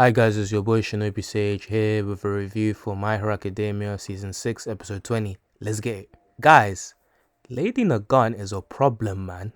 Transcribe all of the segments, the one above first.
Hi guys, it's your boy Shinobi Sage here with a review for My Hero Academia Season 6 Episode 20. Let's get it. Guys, Lady NAGANT is a problem, man.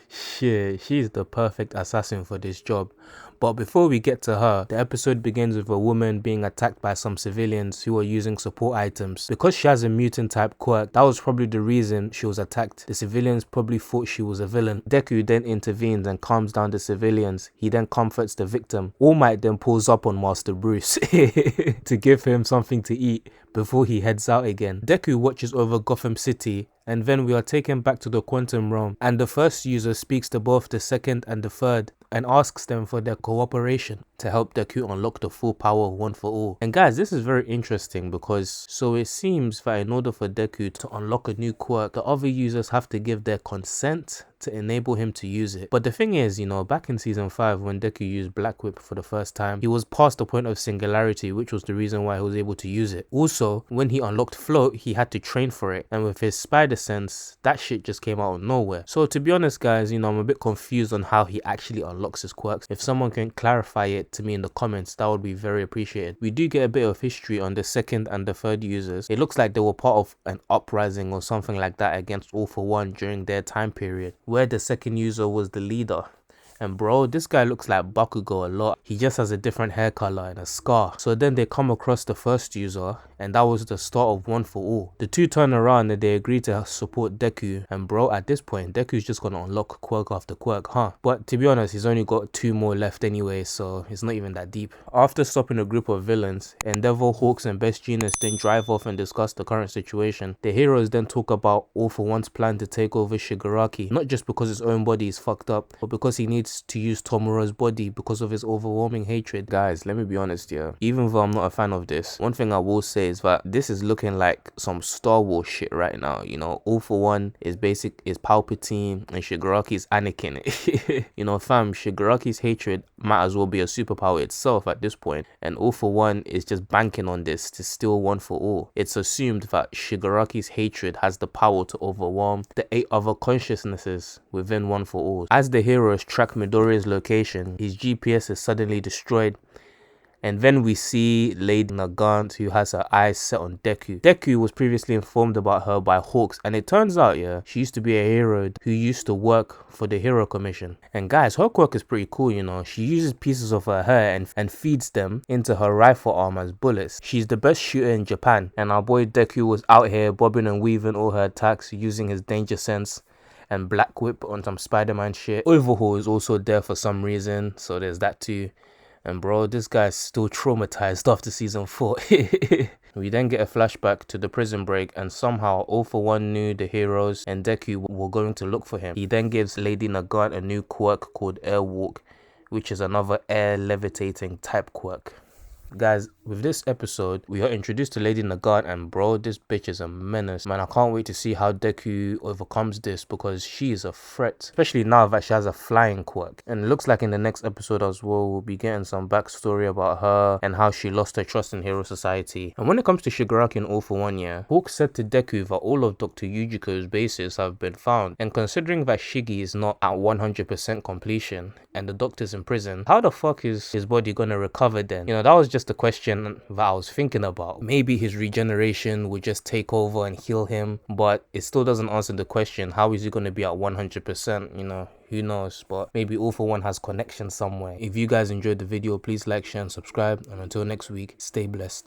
Shit, she's the perfect assassin for this job. But before we get to her, the episode begins with a woman being attacked by some civilians who are using support items. Because she has a mutant type quirk, that was probably the reason she was attacked. The civilians probably thought she was a villain. Deku then intervenes and calms down the civilians. He then comforts the victim. All Might then pulls up on Master Bruce to give him something to eat before he heads out again. Deku watches over Gotham City, and then we are taken back to the quantum realm, and the first user speaks to both the second and the third and asks them for their cooperation to help Deku unlock the full power of One for All. And guys, this is very interesting because so it seems that in order for Deku to unlock a new quirk, the other users have to give their consent to enable him to use it. But the thing is, you know, back in season 5 when Deku used Black Whip for the first time, he was past the point of singularity, which was the reason why he was able to use it. Also, when he unlocked Float, he had to train for it, and with his spider sense, that shit just came out of nowhere. So to be honest guys, you know, I'm a bit confused on how he actually unlocks his quirks. If someone can clarify it to me in the comments, that would be very appreciated. We do get a bit of history on the second and the third users. It looks like they were part of an uprising or something like that against All for One during their time period, where the second user was the leader. And bro, this guy looks like Bakugo a lot. He just has a different hair color and a scar. So then they come across the first user, and that was the start of One for All. The two turn around and they agree to support Deku. And bro, at this point, Deku's just gonna unlock quirk after quirk, huh? But to be honest, he's only got 2 more left anyway, so it's not even that deep. After stopping a group of villains, Endeavor, Hawks, and Best Genius then drive off and discuss the current situation. The heroes then talk about All for One's plan to take over Shigaraki, not just because his own body is fucked up, but because he needs to use Tomura's body because of his overwhelming hatred. Guys, let me be honest here. Even though I'm not a fan of this, one thing I will say is that this is looking like some Star Wars shit right now. You know, All for One is Palpatine and Shigaraki is Anakin. You know, fam, Shigaraki's hatred might as well be a superpower itself at this point, and All for One is just banking on this to steal One for All. It's assumed that Shigaraki's hatred has the power to overwhelm the 8 other consciousnesses within One for All. As the heroes track Midoriya's location, his GPS is suddenly destroyed, and then we see Lady NAGANT, who has her eyes set on Deku. Deku was previously informed about her by Hawks, and it turns out, yeah, she used to be a hero who used to work for the Hero Commission. And guys, her quirk is pretty cool, you know. She uses pieces of her hair and feeds them into her rifle arm as bullets. She's the best shooter in Japan, and our boy Deku was out here bobbing and weaving all her attacks using his danger sense and Black Whip on some Spider-Man shit. Overhaul is also there for some reason, so there's that too. And bro, this guy's still traumatized after season 4. We then get a flashback to the prison break, and somehow All for One knew the heroes and Deku were going to look for him. He then gives Lady NAGANT a new quirk called Airwalk, which is another air levitating type quirk. Guys, with this episode, we are introduced to Lady NAGANT, and bro, this bitch is a menace. Man, I can't wait to see how Deku overcomes this because she is a threat, especially now that she has a flying quirk. And it looks like in the next episode as well, we'll be getting some backstory about her and how she lost her trust in Hero Society. And when it comes to Shigaraki and All for One, yeah, Hawk said to Deku that all of Dr. Yujiko's bases have been found. And considering that Shiggy is not at 100% completion and the doctor's in prison, how the fuck is his body gonna recover then? You know, that was just the question that I was thinking about. Maybe his regeneration would just take over and heal him, but it still doesn't answer the question, how is he going to be at 100%? You know, who knows? But maybe All for One has connection somewhere. If you guys enjoyed the video, please like, share and subscribe, and until next week, stay blessed.